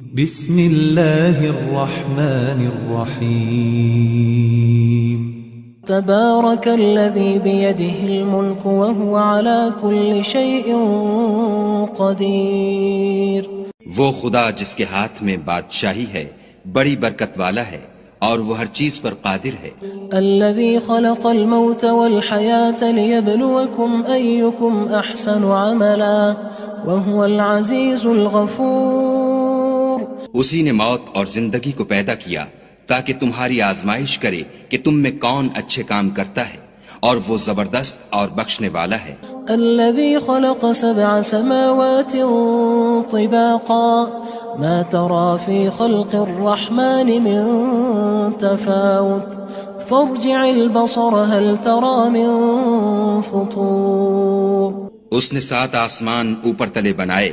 بسم اللہ الرحمن الرحیم تبارک الذی بیدہ الملک وهو على كل شیء قدیر۔ وہ خدا جس کے ہاتھ میں بادشاہی ہے بڑی برکت والا ہے اور وہ ہر چیز پر قادر ہے۔ الذی خلق الموت والحیاة لیبلوکم ایکم احسن عملا وهو العزیز الغفور۔ اسی نے موت اور زندگی کو پیدا کیا تاکہ تمہاری آزمائش کرے کہ تم میں کون اچھے کام کرتا ہے، اور وہ زبردست اور بخشنے والا ہے۔ الذي خلق 7 سماوات طباقا ما ترى في خلق الرحمن من تفاوت فارجع البصر هل ترى من فطور۔ اس نے 7 آسمان اوپر تلے بنائے،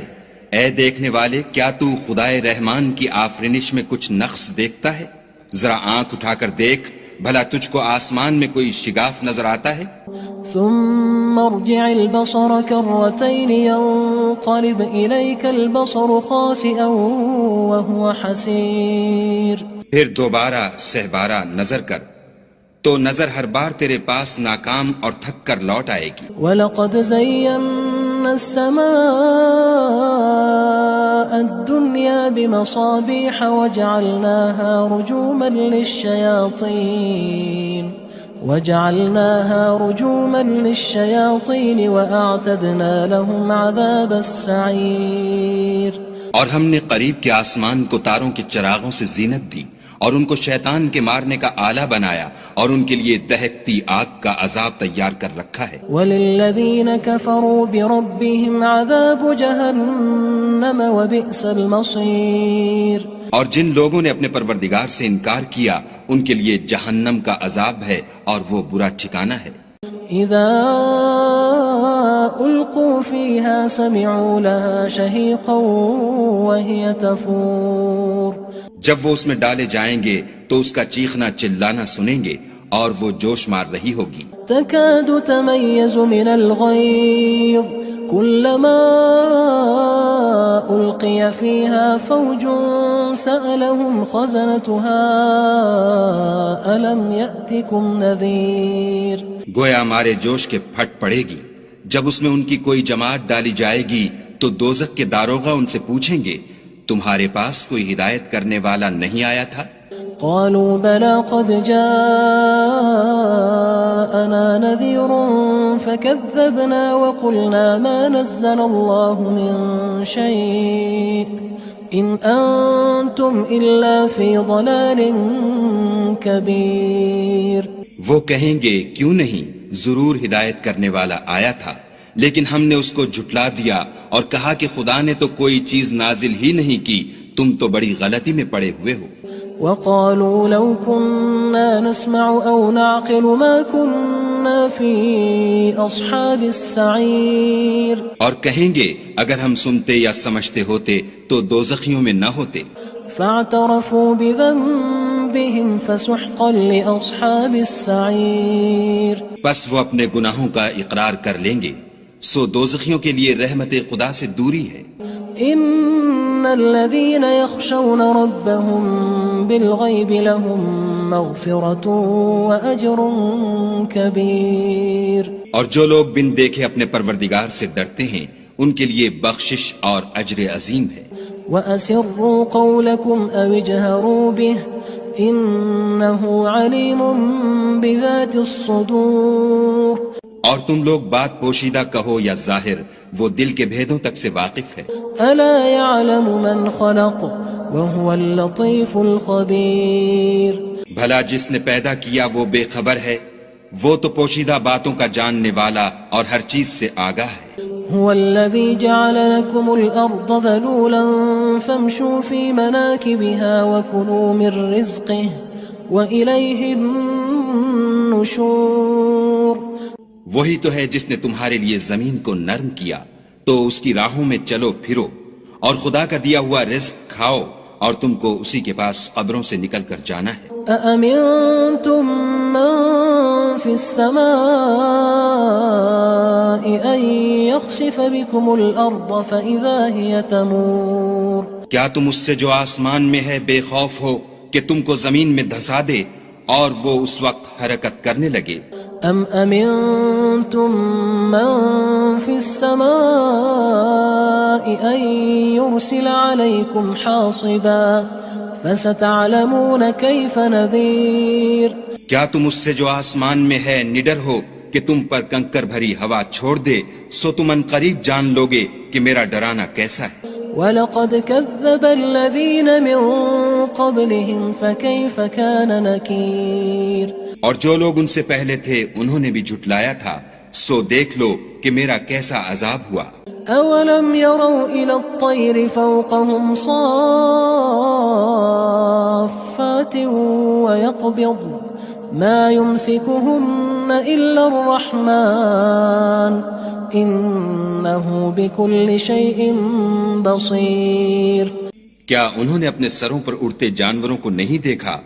اے دیکھنے والے کیا تو خدائے رحمان کی آفرینش میں کچھ نقص دیکھتا ہے؟ ذرا آنکھ اٹھا کر دیکھ، بھلا تجھ کو آسمان میں کوئی شگاف نظر آتا ہے؟ ثم ارجع البصر كرتين ينقلب إليك البصر خاسئا وهو حسير۔ پھر دوبارہ سہبارہ نظر کر تو نظر ہر بار تیرے پاس ناکام اور تھک کر لوٹ آئے گی۔ وَلَقَدْ زَيَّنَّا السَّمَاءَ الدُّنْيَا بِمَصَابِيحَ وَجَعَلْنَاهَا رُجُومًا لِلشَّيَاطِينِ وَأَعْتَدْنَا لَهُمْ عَذَابَ السَّعِيرِ۔ اور ہم نے قریب کے آسمان کو تاروں کے چراغوں سے زینت دی اور ان کو شیطان کے مارنے کا آلہ بنایا، اور ان کے لیے دہکتی آگ کا عذاب تیار کر رکھا ہے۔ وَلِلَّذِينَ كَفَرُوا بِرَبِّهِمْ عَذَابُ جَهَنَّمَ وَبِئْسَ الْمَصِيرُ۔ اور جن لوگوں نے اپنے پروردگار سے انکار کیا ان کے لیے جہنم کا عذاب ہے اور وہ برا ٹھکانہ ہے۔ اذا القوا فيها سمعوا لها شهيقا وهي تفور۔ جب وہ اس میں ڈالے جائیں گے تو اس کا چیخنا چلانا سنیں گے اور وہ جوش مار رہی ہوگی۔ تكاد تميز من الغيظ كلما ألقي فيها فوج سألهم خزنتها ألم يأتكم نذير۔ گویا مارے جوش کے پھٹ پڑے گی، جب اس میں ان کی کوئی جماعت ڈالی جائے گی تو دوزخ کے داروغہ ان سے پوچھیں گے تمہارے پاس کوئی ہدایت کرنے والا نہیں آیا تھا؟ قالوا بلى قد جاءنا نذير فكذبنا وقلنا ما نزل الله من شيء إن أنتم إلا في ضلال كبير۔ وہ کہیں گے کیوں نہیں، ضرور ہدایت کرنے والا آیا تھا، لیکن ہم نے اس کو جھٹلا دیا اور کہا کہ خدا نے تو کوئی چیز نازل ہی نہیں کی، تم تو بڑی غلطی میں پڑے ہوئے ہو۔ وقالوا لو كنا نسمع أو نعقل ما كنا في أصحاب السعير۔ اور کہیں گے اگر ہم سنتے یا سمجھتے ہوتے تو دوزخیوں میں نہ ہوتے۔ فاعترفوا بذنبهم فسحقا لأصحاب السعير۔ بس وہ اپنے گناہوں کا اقرار کر لیں گے، سو دوزخیوں کے لیے رحمت خدا سے دوری ہے۔ ان الذين يخشون ربهم بالغيب لهم مغفرة واجر كبير۔ اور جو لوگ بن دیکھے اپنے پروردگار سے ڈرتے ہیں ان کے لیے بخشش اور اجر عظیم ہے۔ واسروا قولكم او اجهروا به انه عليم بذات الصدور۔ اور تم لوگ بات پوشیدہ کہو یا ظاہر، وہ دل کے بھیدوں تک سے واقف ہے۔ الا يعلم من خلق وهو اللطيف الخبير۔ بھلا جس نے پیدا کیا وہ بے خبر ہے، وہ تو پوشیدہ باتوں کا جاننے والا اور ہر چیز سے آگاہ ہے۔ هو الذي جعل لكم الأرض ذلولا فامشوا في مناكبها وكلوا من رزقه وإليه النشور۔ وہی تو ہے جس نے تمہارے لیے زمین کو نرم کیا تو اس کی راہوں میں چلو پھرو، اور خدا کا دیا ہوا رزق کھاؤ، اور تم کو اسی کے پاس قبروں سے نکل کر جانا ہے۔ أأمنتم من في السماء أن يخسف بكم الأرض فإذا هي تمور۔ کیا تم اس سے جو آسمان میں ہے بے خوف ہو کہ تم کو زمین میں دھسا دے اور وہ اس وقت حرکت کرنے لگے؟ ام امنتم من في السماء ان يرسل عليكم حاصبا فستعلمون كيف نذير کیا تم اس سے جو آسمان میں ہے نڈر ہو کہ تم پر کنکر بھری ہوا چھوڑ دے، سو تم ان قریب جان لوگے کہ میرا ڈرانا کیسا ہے۔ وَلَقَدْ كَذَّبَ الَّذِينَ مِن قَبْلِهِمْ فَكَيْفَ كَانَ نَكِيرٌ اور جو لوگ ان سے پہلے تھے انہوں نے بھی جھٹلایا تھا، سو دیکھ لو کہ میرا کیسا عذاب ہوا۔ أَوَلَمْ يَرَوْا إِلَى الطَّيْرِ فَوْقَهُمْ صَافَّاتٍ وَيَقْبِضْنَ مَا يُمْسِكُهُنَّ إِلَّا الرَّحْمَنُ إِنَّهُ بِكُلِّ شَيْءٍ بَصِيرٌ کیا انہوں نے اپنے سروں پر اڑتے جانوروں کو نہیں دیکھا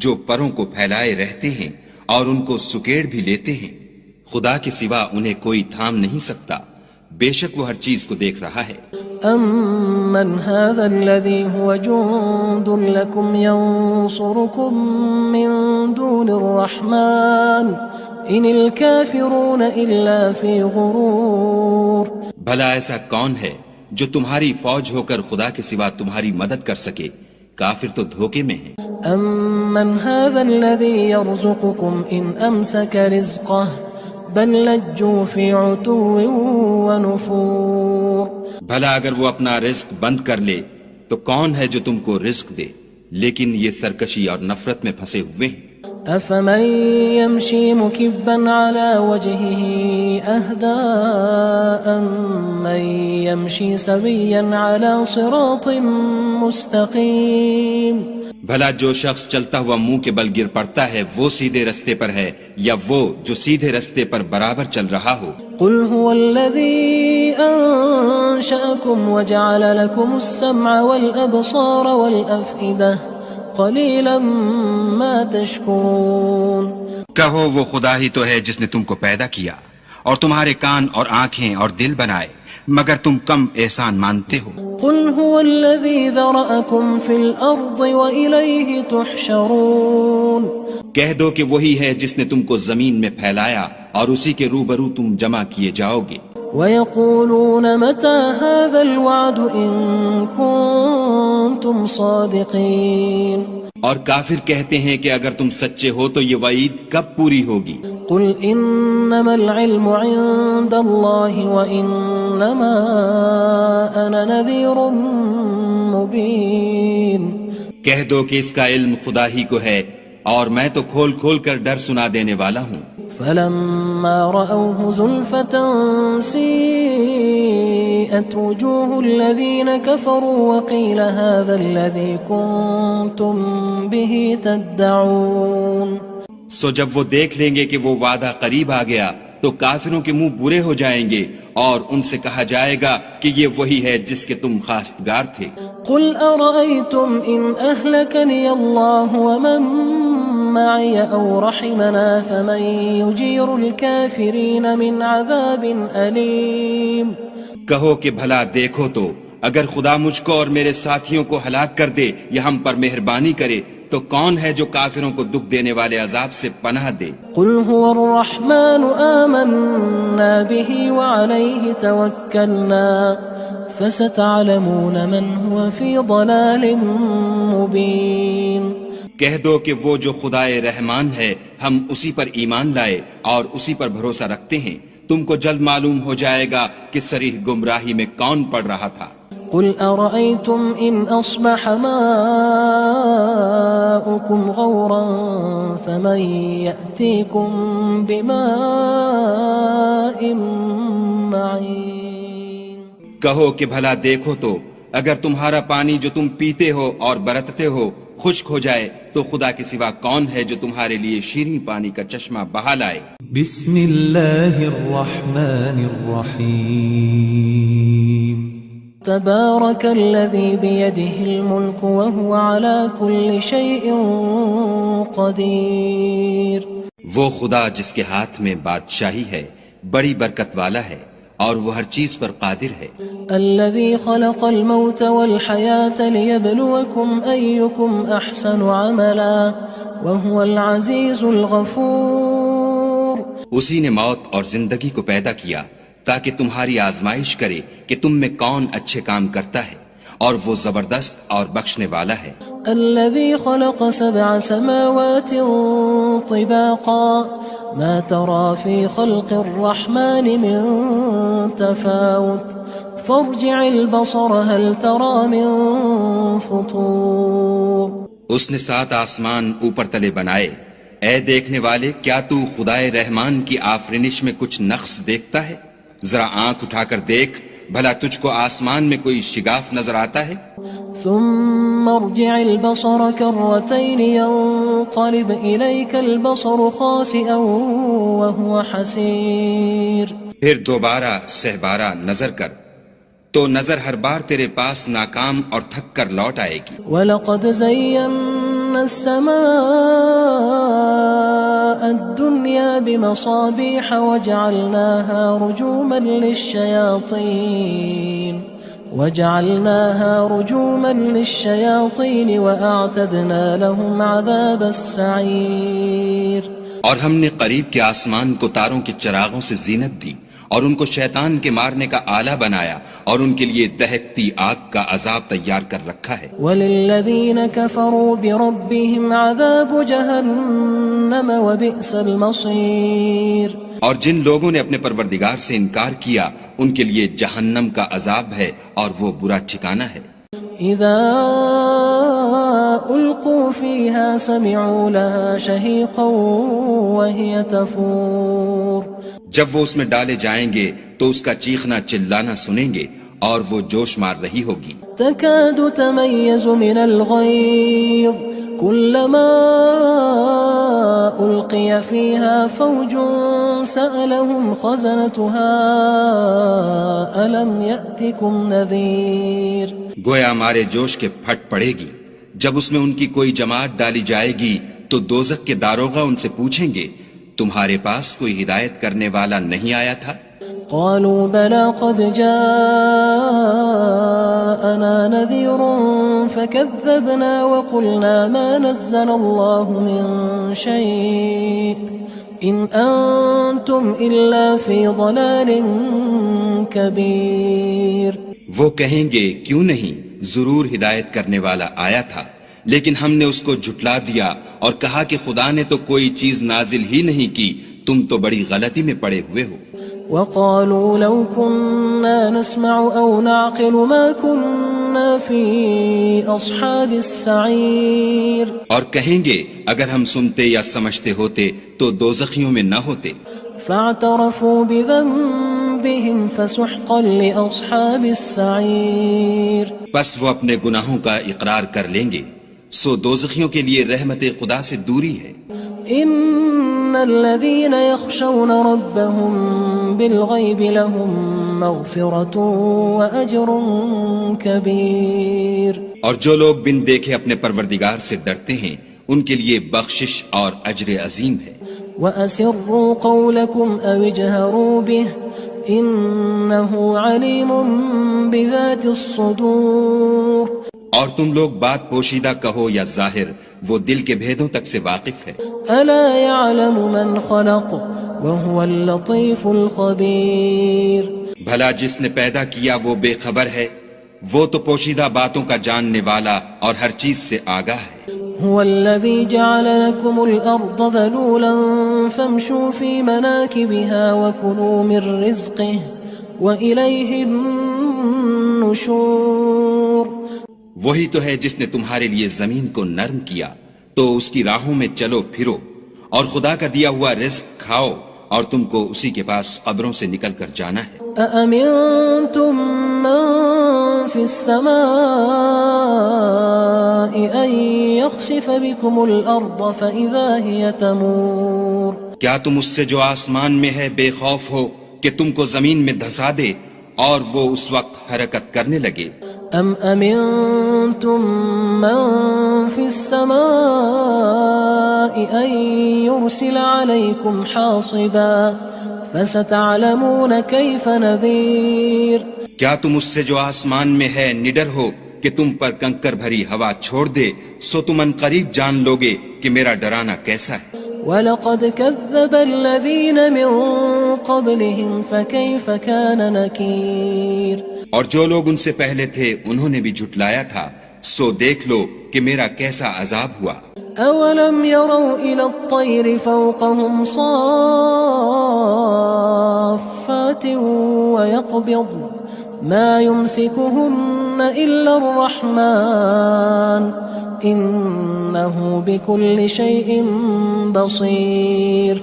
جو پروں کو پھیلائے رہتے ہیں اور ان کو سکیڑ بھی لیتے ہیں؟ خدا کے سوا انہیں کوئی تھام نہیں سکتا، بے شک وہ ہر چیز کو دیکھ رہا ہے۔ أَمَّنْ هَذَا الَّذِي هُوَ جُندٌ لَكُمْ يَنصُرُكُم مِّن دُونِ الرَّحْمَنِ إِنِ الْكَافِرُونَ إِلَّا فِي غُرُورٍ بھلا ایسا کون ہے جو تمہاری فوج ہو کر خدا کے سوا تمہاری مدد کر سکے؟ کافر تو دھوکے میں ہیں۔ أَمَّنْ هَذَا الَّذِي يَرْزُقُكُمْ إِنْ أَمْسَكَ رِزْقَهُ بَلْ لَجُّوا فِي عُتُوٍّ وَنُفُورٍ بھلا اگر وہ اپنا رزق بند کر لے تو کون ہے جو تم کو رزق دے؟ لیکن یہ سرکشی اور نفرت میں پھنسے ہوئے ہیں۔ أَفَمَن يَمْشِي مُكِبًّا عَلَى وَجْهِهِ أَهْدَىٰ أَمَّن يَمْشِي سَوِيًّا عَلَى صِرَاطٍ مُّسْتَقِيمٍ بھلا جو شخص چلتا ہوا منہ کے بل گر پڑتا ہے وہ سیدھے رستے پر ہے یا وہ جو سیدھے رستے پر برابر چل رہا ہو؟ قُلْ هُوَ الَّذِي أَنشَأَكُمْ وَجَعَلَ لَكُمُ السَّمْعَ وَالْأَبْصَارَ وَالْأَفْئِدَةَ قَلِيلًا مَا تَشْكُرُونَ کہو وہ خدا ہی تو ہے جس نے تم کو پیدا کیا اور تمہارے کان اور آنکھیں اور دل بنائے، مگر تم کم احسان مانتے ہو۔ قُلْ هُوَ الَّذِي ذَرَأَكُمْ فِي الْأَرْضِ وَإِلَيْهِ تُحْشَرُونَ کہہ دو کہ وہی ہے جس نے تم کو زمین میں پھیلایا اور اسی کے روبرو تم جمع کیے جاؤ گے۔ وَيَقُولُونَ مَتَى هَذَا الْوَعْدُ إِن كُنتُمْ صَادِقِينَ اور کافر کہتے ہیں کہ اگر تم سچے ہو تو یہ وعید کب پوری ہوگی؟ قُلْ إِنَّمَا الْعِلْمُ عِندَ اللَّهِ وَإِنَّمَا أَنَا نَذِيرٌ مُّبِينٌ کہہ دو کہ اس کا علم خدا ہی کو ہے اور میں تو کھول کھول کر ڈر سنا دینے والا ہوں۔ فَلَمَّا رَأَوْهُ زُلْفَةً سِيئَتْ وُجُوهُ الَّذِينَ كَفَرُوا وَقِيلَ هَذَا الَّذِي كُنتُم بِهِ تَدَّعُونَ سو جب وہ دیکھ لیں گے کہ وہ وعدہ قریب آ گیا تو کافروں کے منہ برے ہو جائیں گے اور ان سے کہا جائے گا کہ یہ وہی ہے جس کے تم خواستگار تھے۔ قُلْ أَرَأَيْتُمْ إِنْ أَهْلَكَنِيَ اللَّهُ وَمَن مَّعِيَ أَوْ رَحِمَنَا فَمَن يُجِيرُ الْكَافِرِينَ مِنْ عَذَابٍ أَلِيمٍ کہو کہ بھلا دیکھو تو اگر خدا مجھ کو اور میرے ساتھیوں کو ہلاک کر دے یا ہم پر مہربانی کرے تو کون ہے جو کافروں کو دکھ دینے والے عذاب سے پناہ دے؟ قُلْ هُوَ الرَّحْمَنُ آمَنَّا بِهِ وَعَلَيْهِ تَوَكَّلْنَا فَسَتَعْلَمُونَ مَنْ هُوَ فِي ضَلَالٍ مُّبِينٍ کہہ دو کہ وہ جو خدائے رحمان ہے ہم اسی پر ایمان لائے اور اسی پر بھروسہ رکھتے ہیں، تم کو جلد معلوم ہو جائے گا کہ صریح گمراہی میں کون پڑ رہا تھا۔ قُلْ أَرَأَيْتُمْ إِنْ أَصْبَحَ مَاؤُكُمْ غَوْرًا فَمَن يَأْتِيكُم بِمَاءٍ مَّعِينٍ کہو کہ بھلا دیکھو تو اگر تمہارا پانی جو تم پیتے ہو اور برتتے ہو خشک ہو جائے تو خدا کے سوا کون ہے جو تمہارے لیے شیریں پانی کا چشمہ بہا لائے؟ بسم اللہ الرحمن الرحیم تبارك الذي بيده الملك وهو على كل شيء قدير وہ خدا جس کے ہاتھ میں بادشاہی ہے بڑی برکت والا ہے اور وہ ہر چیز پر قادر ہے۔ الذي خلق الموت والحياة ليبلوكم أيكم أحسن عملا وهو العزيز الغفور۔ اسی نے موت اور زندگی کو پیدا کیا تاکہ تمہاری آزمائش کرے کہ تم میں کون اچھے کام کرتا ہے، اور وہ زبردست اور بخشنے والا ہے۔ الذي خلق 7 سماوات طباقا ما ترى في خلق الرحمن من تفاوت فارجع البصر هل ترى من فطور۔ اس نے 7 آسمان اوپر تلے بنائے، اے دیکھنے والے کیا تو خدائے رحمان کی آفرینش میں کچھ نقص دیکھتا ہے؟ ذرا آنکھ اٹھا کر دیکھ، بھلا تجھ کو آسمان میں کوئی شگاف نظر آتا ہے؟ ثم ارجع البصر كرتين ينقلب إليك البصر خاسئا وهو حسير۔ پھر دوبارہ سہبارہ نظر کر تو نظر ہر بار تیرے پاس ناکام اور تھک کر لوٹ آئے گی۔ وَلَقَدْ زَيَّنَّا السَّمَاءَ الدُّنْيَا بِمَصَابِيحَ وَجَعَلْنَاهَا رُجُومًا لِلشَّيَاطِينِ وَأَعْتَدْنَا لَهُمْ عَذَابَ السَّعِيرِ۔ اور ہم نے قریب کے آسمان کو تاروں کے چراغوں سے زینت دی، اور ان کو شیطان کے مارنے کا آلہ بنایا، اور ان کے لیے دہکتی آگ کا عذاب تیار کر رکھا ہے۔ وَلِلَّذِينَ كَفَرُوا بِرَبِّهِمْ عَذَابُ جَهَنَّمَ وَبِئْسَ الْمَصِيرُ۔ اور جن لوگوں نے اپنے پروردگار سے انکار کیا ان کے لیے جہنم کا عذاب ہے، اور وہ برا ٹھکانہ ہے۔ اذا القوا فيها سمعوا لها شهيقا وهي تفور۔ جب وہ اس میں ڈالے جائیں گے تو اس کا چیخنا چلانا سنیں گے، اور وہ جوش مار رہی ہوگی۔ تكاد تميز من الغيظ كلما ألقي فيها فوج سألهم خزنتها ألم يأتكم نذير۔ گویا ہمارے جوش کے پھٹ پڑے گی جب اس میں ان کی کوئی جماعت ڈالی جائے گی تو دوزخ کے داروغہ ان سے پوچھیں گے تمہارے پاس کوئی ہدایت کرنے والا نہیں آیا تھا؟ قالوا بلى قد جاءنا نذير فكذبنا وقلنا ما نزل الله من شيء إن أنتم إلا في ضلال كبير۔ وہ کہیں گے کیوں نہیں، ضرور ہدایت کرنے والا آیا تھا، لیکن ہم نے اس کو جھٹلا دیا اور کہا کہ خدا نے تو کوئی چیز نازل ہی نہیں کی، تم تو بڑی غلطی میں پڑے ہوئے ہو۔ وقالوا لو كنا نسمع أو نعقل ما كنا في أصحاب السعير۔ اور کہیں گے اگر ہم سنتے یا سمجھتے ہوتے تو دوزخیوں میں نہ ہوتے۔ فاعترفوا بذنبهم فسحقا لأصحاب السعير۔ بس وہ اپنے گناہوں کا اقرار کر لیں گے، سو دوزخیوں کے لیے رحمت خدا سے دوری ہے۔ ان الذين يخشون ربهم بالغيب لهم مغفرة واجر كبير۔ اور جو لوگ بن دیکھے اپنے پروردگار سے ڈرتے ہیں ان کے لیے بخشش اور اجر عظیم ہے۔ وَأَسِرُّوا قَوْلَكُمْ أَوِ اجْهَرُوا بِهِ إِنَّهُ عَلِيمٌ بِذَاتِ الصُّدُورِ۔ اور تم لوگ بات پوشیدہ کہو یا ظاہر، وہ دل کے بھیدوں تک سے واقف ہے۔ أَلَا يَعْلَمُ مَنْ خَلَقَ وَهُوَ اللَّطِيفُ الْخَبِيرُ۔ بھلا جس نے پیدا کیا وہ بے خبر ہے، وہ تو پوشیدہ باتوں کا جاننے والا اور ہر چیز سے آگاہ ہے۔ هو الذي جعل لكم الأرض ذلولا فامشوا في مناكبها وكلوا من رزقه وإليه النشور۔ وہی تو ہے جس نے تمہارے لیے زمین کو نرم کیا تو اس کی راہوں میں چلو پھرو، اور خدا کا دیا ہوا رزق کھاؤ، اور تم کو اسی کے پاس قبروں سے نکل کر جانا ہے۔ أأمنتم من في السماء أن يخسف بكم الأرض فإذا هي تمور۔ کیا تم اس سے جو آسمان میں ہے بے خوف ہو کہ تم کو زمین میں دھسا دے اور وہ اس وقت حرکت کرنے لگے؟ أم أمنتم من في السماء أن يرسل عليكم حاصبا فستعلمون كيف نذير کیا تم اس سے جو آسمان میں ہے نڈر ہو کہ تم پر کنکر بھری ہوا چھوڑ دے؟ سو تم ان قریب جان لوگے کہ میرا ڈرانا کیسا ہے۔ وَلَقَدْ كَذَّبَ الَّذِينَ مِن قَبْلِهِمْ فَكَيْفَ كَانَ نَكِيرٌ اور جو لوگ ان سے پہلے تھے انہوں نے بھی جھٹلایا تھا، سو دیکھ لو کہ میرا کیسا عذاب ہوا۔ أَوَلَمْ يَرَوْا إِلَى الطَّيْرِ فَوْقَهُمْ صَافَّاتٍ وَيَقْبِضْنَ مَا يُمْسِكُهُنَّ إِلَّا الرَّحْمَنُ إِنَّهُ بِكُلِّ شَيْءٍ بَصِيرٌ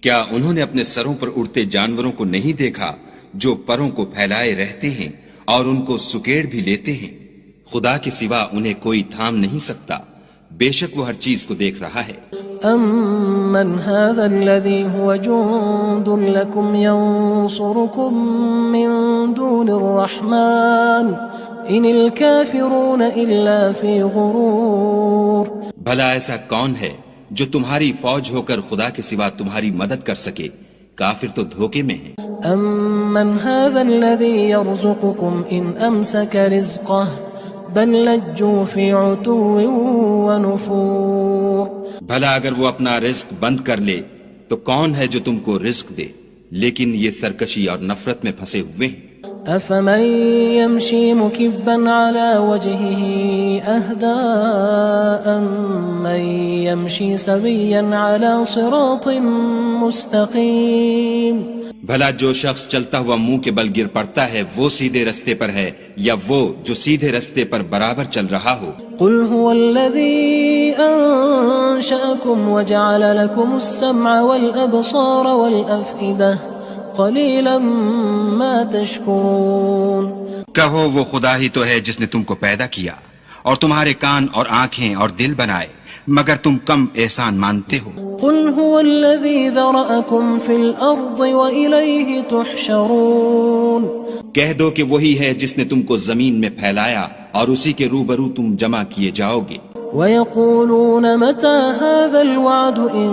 کیا انہوں نے اپنے سروں پر اڑتے جانوروں کو نہیں دیکھا جو پروں کو پھیلائے رہتے ہیں اور ان کو سکیڑ بھی لیتے ہیں؟ خدا کے سوا انہیں کوئی تھام نہیں سکتا، بے شک وہ ہر چیز کو دیکھ رہا ہے۔ أَمَّنْ هَذَا الَّذِي هُوَ جُندٌ لَكُمْ يَنصُرُكُم مِّن دُونِ الرَّحْمَنِ إِنِ الْكَافِرُونَ إِلَّا فِي غُرُورٍ بھلا ایسا کون ہے جو تمہاری فوج ہو کر خدا کے سوا تمہاری مدد کر سکے؟ کافر تو دھوکے میں ہیں۔ أَمَّنْ هَذَا الَّذِي يَرْزُقُكُمْ إِنْ أَمْسَكَ رِزْقَهُ بل لجوا فی عتو ونفور بھلا اگر وہ اپنا رزق بند کر لے تو کون ہے جو تم کو رزق دے، لیکن یہ سرکشی اور نفرت میں پھنسے ہوئے ہیں۔ افمن يمشي مكبا على وجهه اهدى من يمشي سويا على صراط مستقيم بھلا جو شخص چلتا ہوا منہ کے بل گر پڑتا ہے وہ سیدھے رستے پر ہے یا وہ جو سیدھے رستے پر برابر چل رہا ہو؟ قل هو الذي انشأكم وجعل لكم السمع والابصار والافئدة قلیلا ما تشکرون کہو وہ خدا ہی تو ہے جس نے تم کو پیدا کیا اور تمہارے کان اور آنکھیں اور دل بنائے، مگر تم کم احسان مانتے ہو۔ قل هو الذي ذرأكم في الارض وإلیہ تحشرون کہہ دو کہ وہی ہے جس نے تم کو زمین میں پھیلایا اور اسی کے روبرو تم جمع کیے جاؤ گے۔ وَيَقُولُونَ مَتَى هَذَا الْوَعْدُ إِن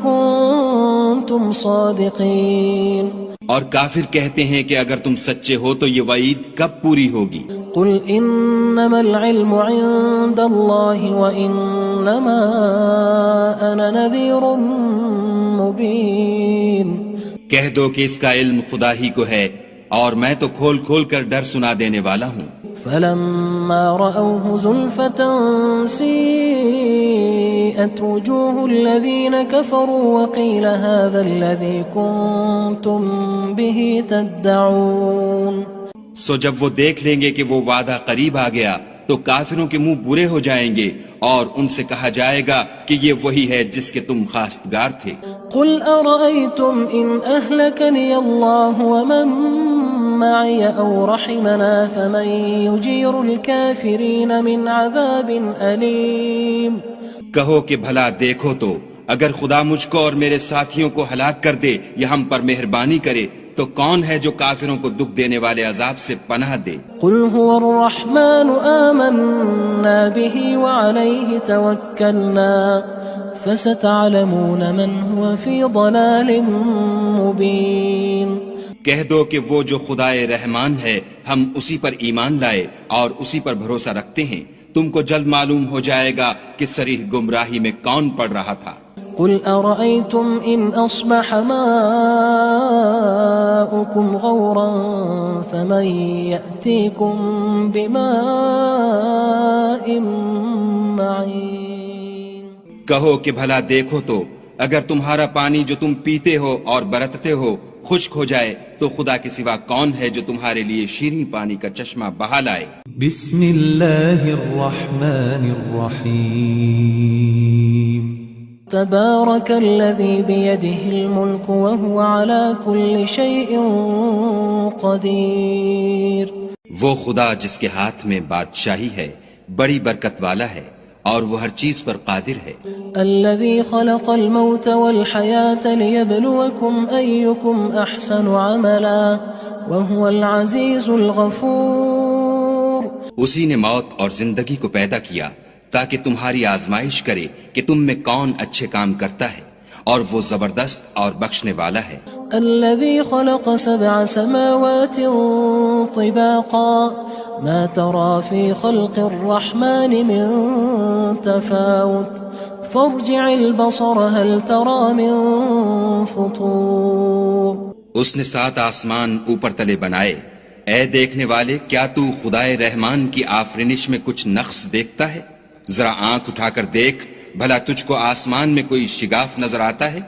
كُنتُمْ صَادِقِينَ اور کافر کہتے ہیں کہ اگر تم سچے ہو تو یہ وعید کب پوری ہوگی؟ قُلْ إِنَّمَا الْعِلْمُ عِندَ اللَّهِ وَإِنَّمَا أَنَا نَذِيرٌ مُبِينٌ کہہ دو کہ اس کا علم خدا ہی کو ہے اور میں تو کھول کھول کر ڈر سنا دینے والا ہوں۔ فَلَمَّا رَأَوْهُ زُلْفَةً سِيئَتْ وُجُوهُ الَّذِينَ كَفَرُوا وَقِيلَ هَذَا الَّذِي كُنتُم بِهِ تَدَّعُونَ سو جب وہ دیکھ لیں گے کہ وہ وعدہ قریب آ گیا تو کافروں کے منہ برے ہو جائیں گے اور ان سے کہا جائے گا کہ یہ وہی ہے جس کے تم خواستگار تھے۔ قُلْ أَرَأَيْتُمْ إِنْ أَهْلَكَنِيَ اللَّهُ وَمَن مَّعِيَ أَوْ رَحِمَنَا فَمَن يُجِيرُ الْكَافِرِينَ مِنْ عَذَابٍ أَلِيمٍ کہو کہ بھلا دیکھو تو اگر خدا مجھ کو اور میرے ساتھیوں کو ہلاک کر دے یا ہم پر مہربانی کرے تو کون ہے جو کافروں کو دکھ دینے والے عذاب سے پناہ دے؟ قل هو الرحمن آمنا به وعليه توكلنا فستعلمون من هو في ضلال مبين کہہ دو کہ وہ جو خدائے رحمان ہے ہم اسی پر ایمان لائے اور اسی پر بھروسہ رکھتے ہیں، تم کو جلد معلوم ہو جائے گا کہ صریح گمراہی میں کون پڑ رہا تھا۔ قل أرأيتم إن أصبح ماؤكم غورا فمن يأتيكم بماء معين کہو کہ بھلا دیکھو تو اگر تمہارا پانی جو تم پیتے ہو اور برتتے ہو خشک ہو جائے تو خدا کے سوا کون ہے جو تمہارے لیے شیریں پانی کا چشمہ بہا لائے؟ بسم اللہ الرحمن الرحیم تبارك الذي بيده الملك وهو على كل شيء قدير وہ خدا جس کے ہاتھ میں بادشاہی ہے بڑی برکت والا ہے اور وہ ہر چیز پر قادر ہے۔ الذي خلق الموت والحياة ليبلوكم أيكم أحسن عملا وهو العزيز الغفور اسی نے موت اور زندگی کو پیدا کیا تاکہ تمہاری آزمائش کرے کہ تم میں کون اچھے کام کرتا ہے اور وہ زبردست اور بخشنے والا ہے۔ الذي خلق 7 سماوات طباقا ما ترى في خلق الرحمن من تفاوت فارجع البصر هل ترى من فطور. اس نے 7 آسمان اوپر تلے بنائے. اے دیکھنے والے، کیا تو خدائے رحمان کی آفرینش میں کچھ نقص دیکھتا ہے؟ ذرا آنکھ اٹھا کر دیکھ، بھلا تجھ کو آسمان میں کوئی شگاف نظر آتا ہے؟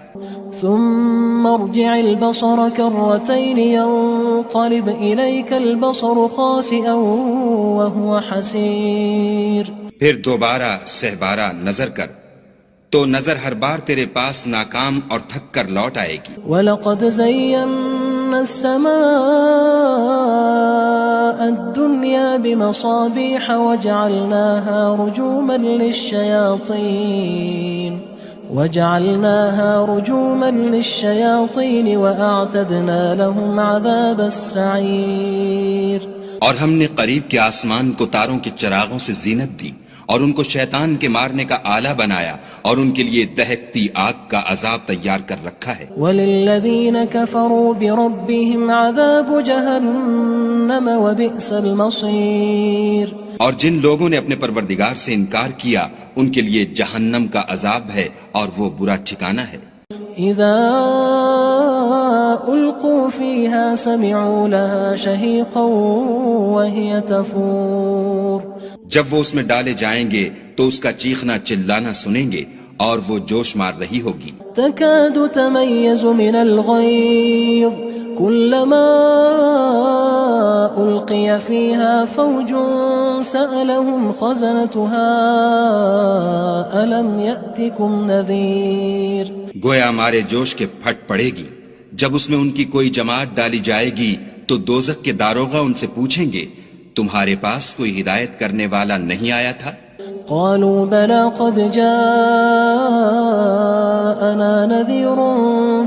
ثم ارجع البصر كرتين ينقلب إليك البصر خاسئا وهو حسير. پھر دوبارہ سہبارہ نظر کر تو نظر ہر بار تیرے پاس ناکام اور تھک کر لوٹ آئے گی. وَلَقَدْ زَيَّنَّا السَّمَاءَ الدُّنْيَا بِمَصَابِيحَ وَجَعَلْنَاهَا رُجُومًا لِلشَّيَاطِينِ وَأَعْتَدْنَا لَهُمْ عَذَابَ السَّعِيرِ. اور ہم نے قریب کے آسمان کو تاروں کے چراغوں سے زینت دی اور ان کو شیطان کے مارنے کا آلہ بنایا اور ان کے لیے دہکتی آگ کا عذاب تیار کر رکھا ہے. وَلِلَّذِينَ كَفَرُوا بِرَبِّهِمْ عَذَابُ جَهَنَّمَ وَبِئْسَ الْمَصِيرُ. اور جن لوگوں نے اپنے پروردگار سے انکار کیا ان کے لیے جہنم کا عذاب ہے اور وہ برا ٹھکانہ ہے. اذا القوا فيها سمعوا لها شهيقا وهي تفور. جب وہ اس میں ڈالے جائیں گے تو اس کا چیخنا چلانا سنیں گے اور وہ جوش مار رہی ہوگی. تكاد تميز من الغيظ كلما ألقي فيها فوج سألهم خزنتها ألم يأتكم نذير. گویا مارے جوش کے پھٹ پڑے گی. جب اس میں ان کی کوئی جماعت ڈالی جائے گی تو دوزخ کے داروغہ ان سے پوچھیں گے تمہارے پاس کوئی ہدایت کرنے والا نہیں آیا تھا؟ قالوا بلى قد جاءنا نذير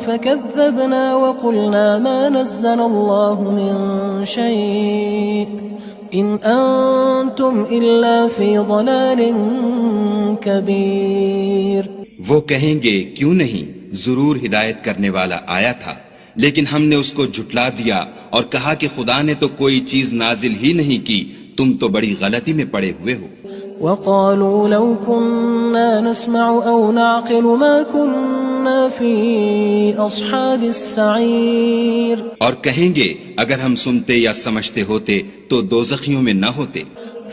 فكذبنا وقلنا ما نزل الله من شيء إن أنتم إلا في ضلال كبير. وہ کہیں گے کیوں نہیں، ضرور ہدایت کرنے والا آیا تھا، لیکن ہم نے اس کو جھٹلا دیا اور کہا کہ خدا نے تو کوئی چیز نازل ہی نہیں کی، تم تو بڑی غلطی میں پڑے ہوئے ہو. وقالوا لو كنا نسمع أو نعقل ما كنا في أصحاب السعير. اور کہیں گے اگر ہم سنتے یا سمجھتے ہوتے تو دوزخیوں میں نہ ہوتے.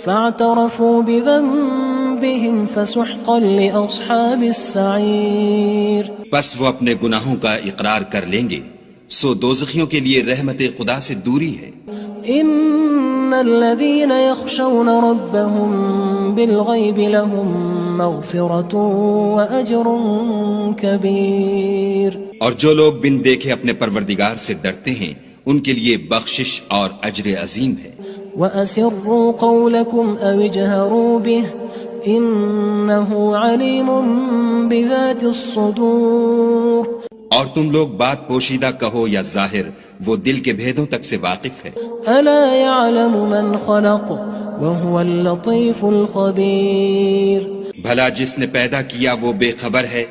فاعترفوا بذنبهم فسحقا لأصحاب السعير. پس وہ اپنے گناہوں کا اقرار کر لیں گے، سو دوزخیوں کے لیے رحمت خدا سے دوری ہے. ان الذين يخشون ربهم بالغيب لهم مغفرة واجر كبير. اور جو لوگ بن دیکھے اپنے پروردگار سے ڈرتے ہیں ان کے لیے بخشش اور اجر عظیم ہے. واسروا قولكم او اجهروا به انه عليم بذات الصدور. اور تم لوگ بات پوشیدہ کہو یا ظاہر، وہ دل کے بھیدوں تک سے واقف ہے. الا يعلم من خلق وهو اللطيف الخبير. بھلا جس نے پیدا کیا وہ بے خبر ہے،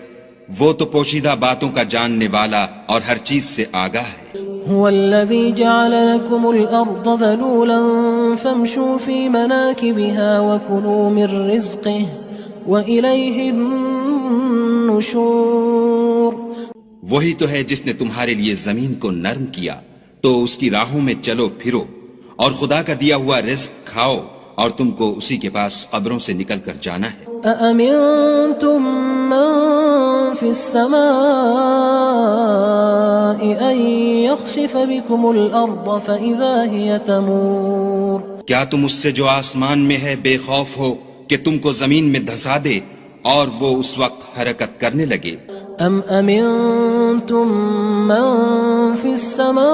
وہ تو پوشیدہ باتوں کا جاننے والا اور ہر چیز سے آگاہ ہے. هو الذي جعل لكم الأرض ذلولا فامشوا في مناكبها وكلوا من رزقه وإليه النشور. وہی تو ہے جس نے تمہارے لیے زمین کو نرم کیا تو اس کی راہوں میں چلو پھرو اور خدا کا دیا ہوا رزق کھاؤ اور تم کو اسی کے پاس قبروں سے نکل کر جانا ہے. أأمنتم من في السماء أن يخسف بكم الأرض فإذا هي تمور. کیا تم اس سے جو آسمان میں ہے بے خوف ہو کہ تم کو زمین میں دھسا دے اور وہ اس وقت حرکت کرنے لگے؟ ام امنتم من في السماء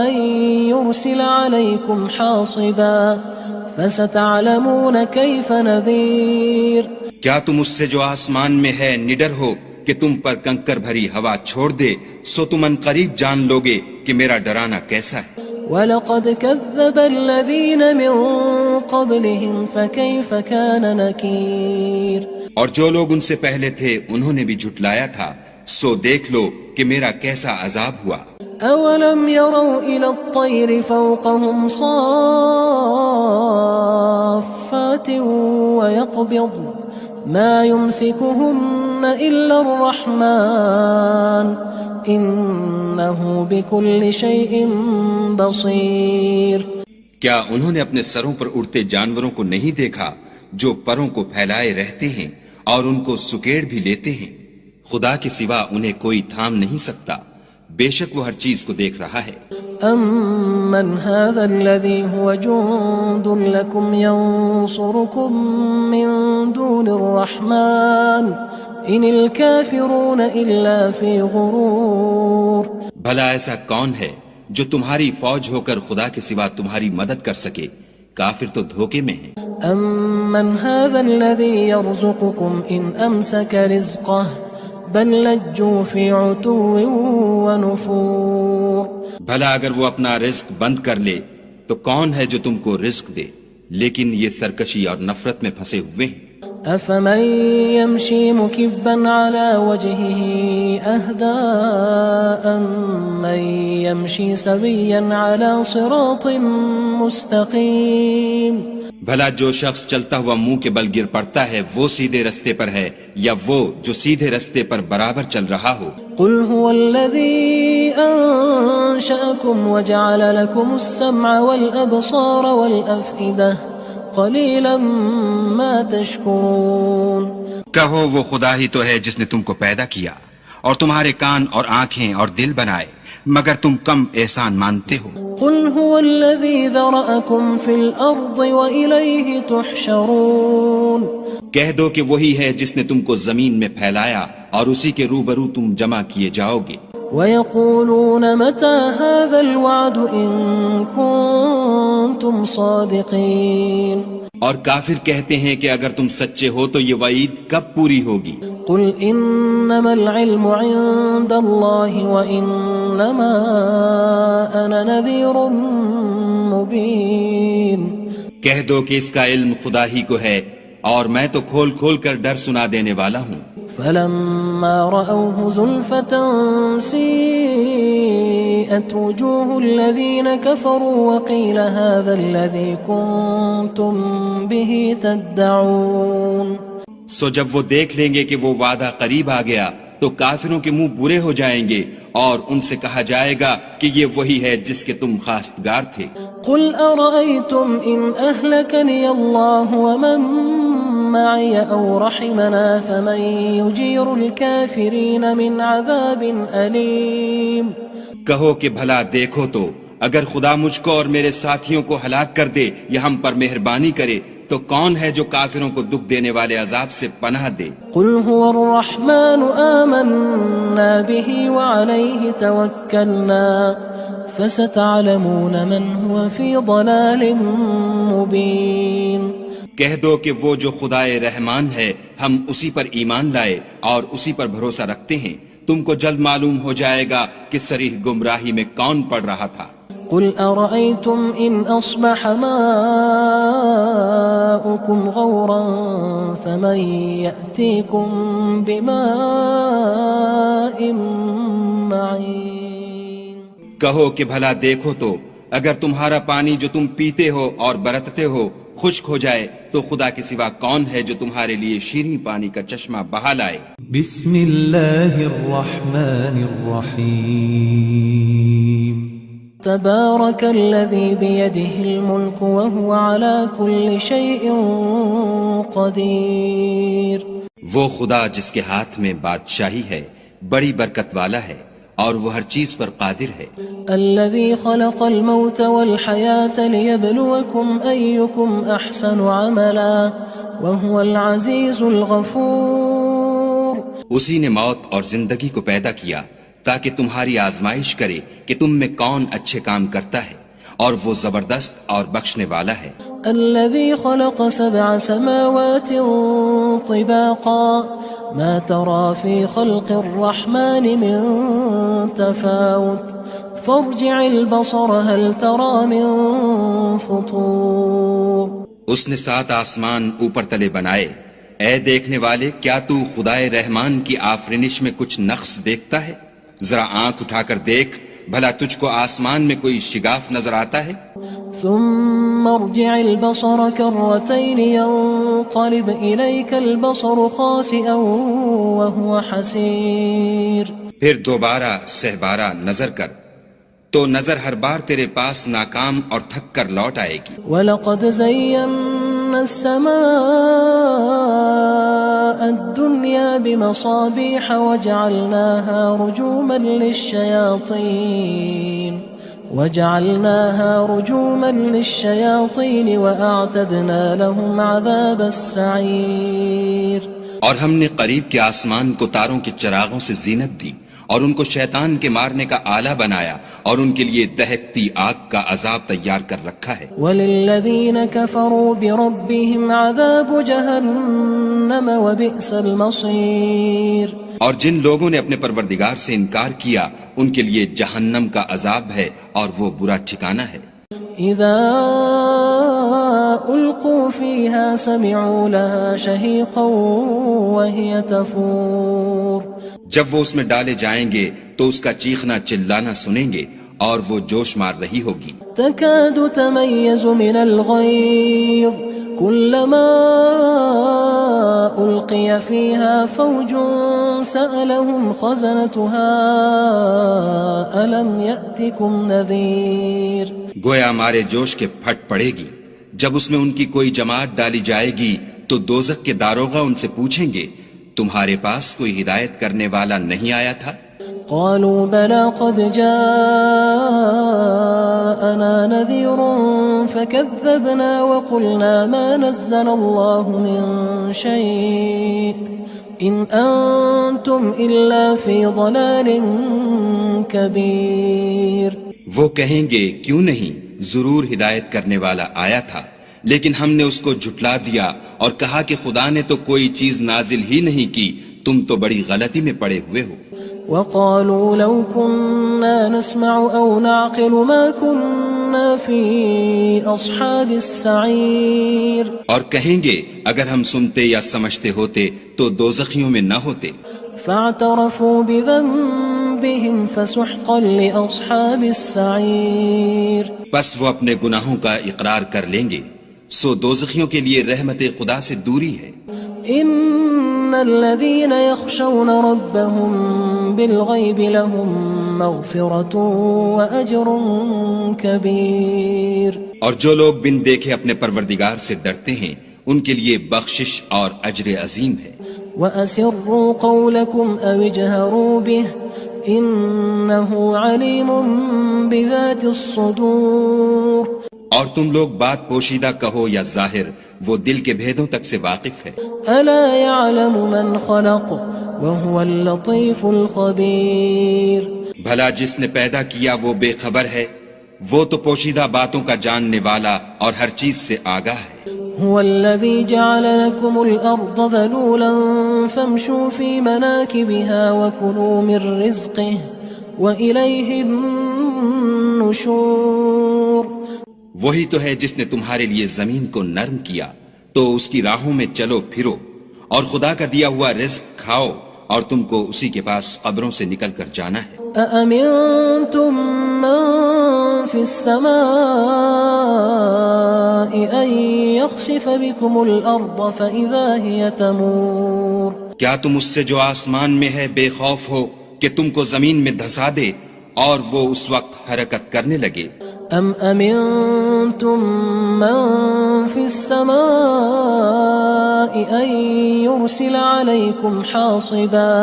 ان يرسل عليكم حاصبا فستعلمون كيف نذير. کیا تم اس سے جو آسمان میں ہے نڈر ہو کہ تم پر کنکر بھری ہوا چھوڑ دے، سو تم ان قریب جان لوگے کہ میرا ڈرانا کیسا ہے. وَلَقَدْ كَذَّبَ الَّذِينَ مِن قَبْلِهِمْ فَكَيْفَ كَانَ نَكِيرٌ. اور جو لوگ ان سے پہلے تھے انہوں نے بھی جھٹلایا تھا، سو دیکھ لو کہ میرا کیسا عذاب ہوا۔ أولم يروا إلى الطير فوقهم صافات ويقبض ما يمسكهن إلا الرحمن إنه بكل شيء بصير۔ کیا انہوں نے اپنے سروں پر اڑتے جانوروں کو نہیں دیکھا جو پروں کو پھیلائے رہتے ہیں اور ان کو سکیڑ بھی لیتے ہیں؟ خدا کے سوا انہیں کوئی تھام نہیں سکتا، بے شک وہ ہر چیز کو دیکھ رہا ہے۔ أَمَّنْ هَذَا الَّذِي هُوَ جُندٌ لَكُمْ يَنصُرُكُم مِّن دُونِ الرَّحْمَنِ إِنِ الْكَافِرُونَ إِلَّا فِي غُرُورٍ۔ بھلا ایسا کون ہے جو تمہاری فوج ہو کر خدا کے سوا تمہاری مدد کر سکے؟ کافر تو دھوکے میں ہیں۔ أَمَّنْ هَذَا الَّذِي يَرْزُقُكُمْ إِنْ أَمْسَكَ رِزْقَهُ بل لجوا فی عتو ونفور۔ بھلا اگر وہ اپنا رزق بند کر لے تو کون ہے جو تم کو رزق دے، لیکن یہ سرکشی اور نفرت میں پھنسے ہوئے ہیں۔ افمن يمشي مكبا على وجهه اهدى أمن يمشي سويا على صراط مستقيم۔ بھلا جو شخص چلتا ہوا منہ کے بل گر پڑتا ہے وہ سیدھے رستے پر ہے یا وہ جو سیدھے رستے پر برابر چل رہا ہو؟ قل هو الذي أنشأكم وجعل لكم السمع والأبصار والأفئدة قلیلا ما تشکرون۔ کہو وہ خدا ہی تو ہے جس نے تم کو پیدا کیا اور تمہارے کان اور آنکھیں اور دل بنائے، مگر تم کم احسان مانتے ہو۔ قل هو الذی ذرأکم فی الارض وإلیہ تحشرون۔ کہہ دو کہ وہی ہے جس نے تم کو زمین میں پھیلایا اور اسی کے روبرو تم جمع کیے جاؤ گے۔ وَيَقُولُونَ مَتَى هَذَا الْوَعْدُ إِن كُنتُمْ صَادِقِينَ۔ اور کافر کہتے ہیں کہ اگر تم سچے ہو تو یہ وعید کب پوری ہوگی؟ قُلْ إِنَّمَا الْعِلْمُ عِندَ اللَّهِ وَإِنَّمَا أَنَا نَذِيرٌ مُبِينٌ۔ کہہ دو کہ اس کا علم خدا ہی کو ہے اور میں تو کھول کھول کر ڈر سنا دینے والا ہوں۔ فلما رأوه زلفة سيئت وجوه الذين كفروا وقيل هذا الذي كنتم به تدعون۔ سو جب وہ دیکھ لیں گے کہ وہ وعدہ قریب آ گیا تو کافروں کے منہ برے ہو جائیں گے اور ان سے کہا جائے گا کہ یہ وہی ہے جس کے تم خواستگار تھے۔ قل أرأيتم إن أهلكني الله ومن معي أو رحمنا فمن يجير الكافرين من عذاب أليم۔ کہو کہ بھلا دیکھو تو اگر خدا مجھ کو اور میرے ساتھیوں کو ہلاک کر دے یا ہم پر مہربانی کرے تو کون ہے جو کافروں کو دکھ دینے والے عذاب سے پناہ دے؟ قل هو الرحمن آمنا به وعليه توكلنا فستعلمون من هو في ضلال مبين۔ کہہ دو کہ وہ جو خدائے رحمان ہے ہم اسی پر ایمان لائے اور اسی پر بھروسہ رکھتے ہیں، تم کو جلد معلوم ہو جائے گا کہ صریح گمراہی میں کون پڑ رہا تھا۔ قل أرأيتم إن أصبح ماؤكم غورا فمن يأتيكم بماء معين۔ کہو کہ بھلا دیکھو تو اگر تمہارا پانی جو تم پیتے ہو اور برتتے ہو خشک ہو جائے تو خدا کے سوا کون ہے جو تمہارے لیے شیریں پانی کا چشمہ بہا لائے؟ بسم اللہ الرحمن الرحیم۔ تبارك الذي بيده الملك وهو على كل شيء قدير۔ وہ خدا جس کے ہاتھ میں بادشاہی ہے بڑی برکت والا ہے اور وہ ہر چیز پر قادر ہے۔ الذي خلق الموت والحياة ليبلوكم أيكم أحسن عملا وهو العزيز الغفور۔ اسی نے موت اور زندگی کو پیدا کیا تاکہ تمہاری آزمائش کرے کہ تم میں کون اچھے کام کرتا ہے اور وہ زبردست اور بخشنے والا ہے۔ الذي خلق 7 سماوات طباقا ما ترى في خلق الرحمن من تفاوت فارجع البصر هل ترى من فطور۔ اس نے 7 آسمان اوپر تلے بنائے، اے دیکھنے والے کیا تو خدائے رحمان کی آفرینش میں کچھ نقص دیکھتا ہے؟ ذرا آنکھ اٹھا کر دیکھ بھلا تجھ کو آسمان میں کوئی شگاف نظر آتا ہے؟ ثم ارجع البصر كرتين ينقلب إليك البصر خاسئا وهو حسير. پھر دوبارہ سہبارہ نظر کر تو نظر ہر بار تیرے پاس ناکام اور تھک کر لوٹ آئے گی. وَلَقَدْ زَيَّنَّا السَّمَاءَ الدُّنْيَا بِمَصَابِيحَ وَجَعَلْنَاهَا رُجُومًا لِلشَّيَاطِينِ وَأَعْتَدْنَا لَهُمْ عَذَابَ السَّعِيرِ. اور ہم نے قریب کے آسمان کو تاروں کے چراغوں سے زینت دی اور ان کو شیطان کے مارنے کا آلہ بنایا اور ان کے لیے دہکتی آگ کا عذاب تیار کر رکھا ہے. وَلِلَّذِينَ كَفَرُوا بِرَبِّهِمْ عَذَابُ جَهَنَّمَ وَبِئْسَ الْمَصِيرُ. اور جن لوگوں نے اپنے پروردگار سے انکار کیا ان کے لیے جہنم کا عذاب ہے اور وہ برا ٹھکانہ ہے. اذا القوا فيها سمعوا لها شهيقا وهي تفور. جب وہ اس میں ڈالے جائیں گے تو اس کا چیخنا چلانا سنیں گے اور وہ جوش مار رہی ہوگی. تكاد تميز من الغيظ كلما ألقي فيها فوج سألهم خزنتها ألم يأتكم نذير. گویا ہمارے جوش کے پھٹ پڑے گی جب اس میں ان کی کوئی جماعت ڈالی جائے گی تو دوزخ کے داروغہ ان سے پوچھیں گے تمہارے پاس کوئی ہدایت کرنے والا نہیں آیا تھا؟ قالوا بلى قد جاءنا نذير فكذبنا وقلنا ما نزل الله من شيء إن أنتم إلا في ضلال كبير. وہ کہیں گے کیوں نہیں، ضرور ہدایت کرنے والا آیا تھا، لیکن ہم نے اس کو جھٹلا دیا اور کہا کہ خدا نے تو کوئی چیز نازل ہی نہیں کی، تم تو بڑی غلطی میں پڑے ہوئے ہو. وقالوا لو كنا نسمع أو نعقل ما كنا في أصحاب السعير. اور کہیں گے اگر ہم سنتے یا سمجھتے ہوتے تو دوزخیوں میں نہ ہوتے. فاعترفوا بذنبهم فسحقا لأصحاب السعير. پس وہ اپنے گناہوں کا اقرار کر لیں گے، سو دوزخیوں کے لیے رحمت خدا سے دوری ہے. ان الذين يخشون ربهم بالغيب لهم مغفرة واجر كبير. اور جو لوگ بن دیکھے اپنے پروردگار سے ڈرتے ہیں ان کے لیے بخشش اور اجر عظیم ہے. واسروا قولكم او اجهروا به انه عليم بذات الصدور. اور تم لوگ بات پوشیدہ کہو یا ظاہر، وہ دل کے بھیدوں تک سے واقف ہے. الا يعلم من خلق وهو اللطيف الخبير. بھلا جس نے پیدا کیا وہ بے خبر ہے، وہ تو پوشیدہ باتوں کا جاننے والا اور ہر چیز سے آگاہ ہے. هو الذي جعل لكم الأرض ذلولا فامشوا في مناكبها وكلوا من رزقه وإليه النشور. وہی تو ہے جس نے تمہارے لیے زمین کو نرم کیا تو اس کی راہوں میں چلو پھرو اور خدا کا دیا ہوا رزق کھاؤ اور تم کو اسی کے پاس قبروں سے نکل کر جانا ہے. أأمنتم من في السماء أن يخسف بكم الأرض فإذا هي تمور. کیا تم اس سے جو آسمان میں ہے بے خوف ہو کہ تم کو زمین میں دھسا دے اور وہ اس وقت حرکت کرنے لگے؟ ام امنتم من في السماء ان يرسل عليكم حاصبا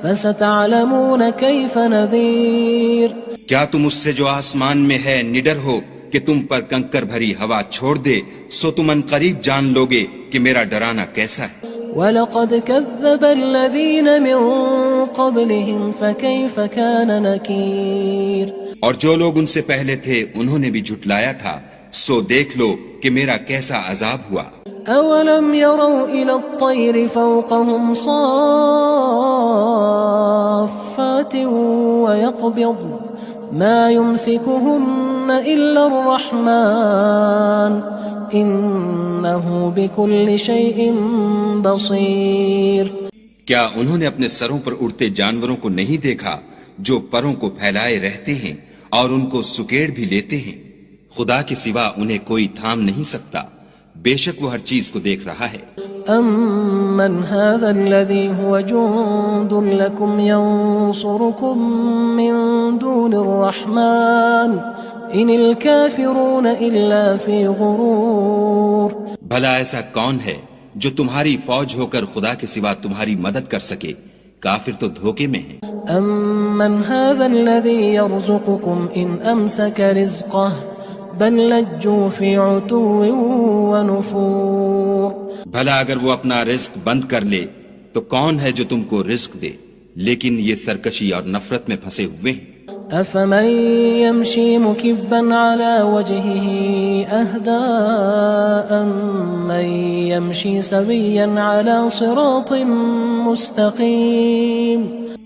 فستعلمون كيف نذير. کیا تم اس سے جو آسمان میں ہے نڈر ہو کہ تم پر کنکر بھری ہوا چھوڑ دے، سو تم ان قریب جان لوگے کہ میرا ڈرانا کیسا ہے. وَلَقَدْ كَذَّبَ الَّذِينَ مِن قَبْلِهِمْ فَكَيْفَ كَانَ نَكِيرٌ. اور جو لوگ ان سے پہلے تھے انہوں نے بھی جھٹلایا تھا، سو دیکھ لو کہ میرا کیسا عذاب ہوا. أَوَلَمْ يَرَوْا إِلَى الطَّيْرِ فَوْقَهُمْ صَافَّاتٍ ما يمسكهن إلا الرحمن إنه بكل شيء بصير. کیا انہوں نے اپنے سروں پر اڑتے جانوروں کو نہیں دیکھا جو پروں کو پھیلائے رہتے ہیں اور ان کو سکیڑ بھی لیتے ہیں؟ خدا کے سوا انہیں کوئی تھام نہیں سکتا، بے شک وہ ہر چیز کو دیکھ رہا ہے. أَمَّنْ هَذَا الَّذِي هُوَ جُندٌ لَكُمْ يَنصُرُكُم مِّن دُونِ الرَّحْمَنِ إِنِ الْكَافِرُونَ إِلَّا فِي غُرُورٍ. بھلا ایسا کون ہے جو تمہاری فوج ہو کر خدا کے سوا تمہاری مدد کر سکے؟ کافر تو دھوکے میں ہیں. أَمَّنْ هَذَا الَّذِي يَرْزُقُكُمْ إِنْ أَمْسَكَ رِزْقَهُ بَل لَجُّوا فِي عُتُوٍّ وَنُفُورٍ. بھلا اگر وہ اپنا رزق بند کر لے تو کون ہے جو تم کو رزق دے؟ لیکن یہ سرکشی اور نفرت میں پھنسے ہوئے ہیں. أَفَمَن يَمْشِي مُكِبًّا عَلَى وَجْهِهِ أَهْدَىٰ أَمَّن يَمْشِي سَوِيًّا عَلَى صِرَاطٍ مُّسْتَقِيمٍ.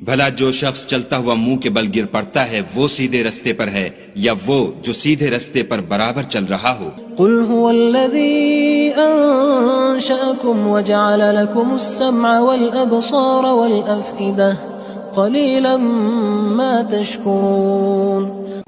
بھلا جو شخص چلتا ہوا منہ کے بل گر پڑتا ہے وہ سیدھے رستے پر ہے یا وہ جو سیدھے رستے پر برابر چل رہا ہو؟ قُلْ هُوَ الَّذِي أَنشَأَكُمْ وَجَعَلَ لَكُمُ السَّمْعَ وَالْأَبْصَارَ وَالْأَفْئِدَةَ قَلِيلًا مَا تَشْكُرُونَ.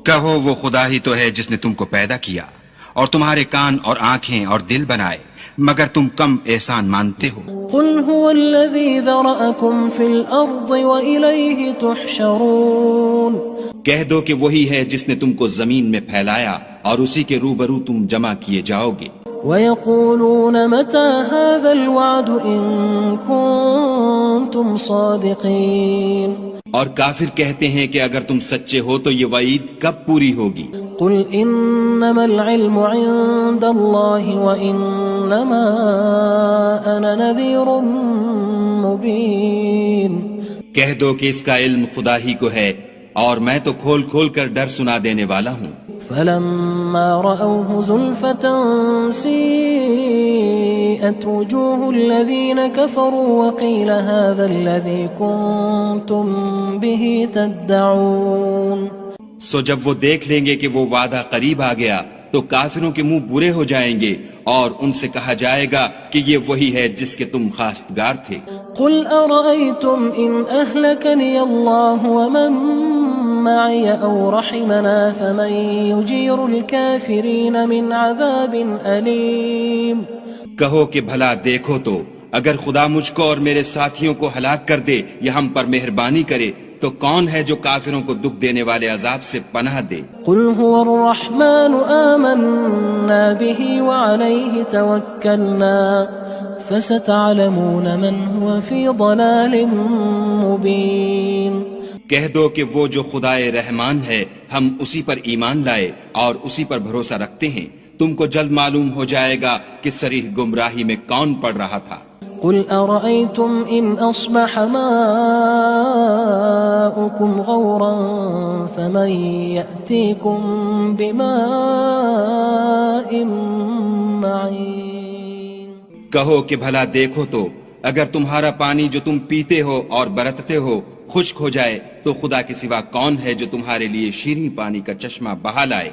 کہو وہ خدا ہی تو ہے جس نے تم کو پیدا کیا اور تمہارے کان اور آنکھیں اور دل بنائے، مگر تم کم احسان مانتے ہو. قُلْ هُوَ الَّذِي ذَرَأَكُمْ فِي الْأَرْضِ وَإِلَيْهِ تُحْشَرُونَ. کہہ دو کہ وہی ہے جس نے تم کو زمین میں پھیلایا اور اسی کے روبرو تم جمع کیے جاؤ گے. وَيَقُولُونَ مَتَى هَذَا الْوَعْدُ إِن كُنتُمْ صَادِقِينَ. اور کافر کہتے ہیں کہ اگر تم سچے ہو تو یہ وعید کب پوری ہوگی؟ قُلْ إِنَّمَا الْعِلْمُ عِندَ اللَّهِ وَإِنَّمَا أَنَا نَذِيرٌ مُّبِينٌ. کہہ دو کہ اس کا علم خدا ہی کو ہے اور میں تو کھول کھول کر ڈر سنا دینے والا ہوں. فَلَمَّا رَأَوْهُ زُلْفَةً سِيئَتْ وُجُوهُ الَّذِينَ كَفَرُوا وَقِيلَ هَذَا الَّذِي كُنتُم بِهِ تَدَّعُونَ. سو جب وہ دیکھ لیں گے کہ وہ وعدہ قریب آ گیا تو کافروں کے منہ برے ہو جائیں گے اور ان سے کہا جائے گا کہ یہ وہی ہے جس کے تم خواستگار تھے. قُلْ أَرَأَيْتُمْ إِنْ أَهْلَكَنِيَ اللَّهُ وَمَن مَّعِيَ أَوْ رَحِمَنَا فَمَن يُجِيرُ الْكَافِرِينَ مِنْ عَذَابٍ أَلِيمٍ. کہو کہ بھلا دیکھو تو اگر خدا مجھ کو اور میرے ساتھیوں کو ہلاک کر دے یا ہم پر مہربانی کرے تو کون ہے جو کافروں کو دکھ دینے والے عذاب سے پناہ دے؟ قُلْ هُوَ الرَّحْمَنُ آمَنَّا بِهِ وَعَلَيْهِ تَوَكَّلْنَا فَسَتَعْلَمُونَ مَنْ هُوَ فِي ضَلَالٍ مُّبِينٍ. کہہ دو کہ وہ جو خدائے رحمان ہے ہم اسی پر ایمان لائے اور اسی پر بھروسہ رکھتے ہیں، تم کو جلد معلوم ہو جائے گا کہ صریح گمراہی میں کون پڑ رہا تھا. قُلْ أَرَأَيْتُمْ إِنْ أَصْبَحَ مَاؤُكُمْ غَوْرًا فَمَن يَأْتِيكُم بِمَاءٍ مَّعِينٍ. کہو کہ بھلا دیکھو تو اگر تمہارا پانی جو تم پیتے ہو اور برتتے ہو خشک ہو جائے تو خدا کے سوا کون ہے جو تمہارے لیے شیریں پانی کا چشمہ بہا لائے؟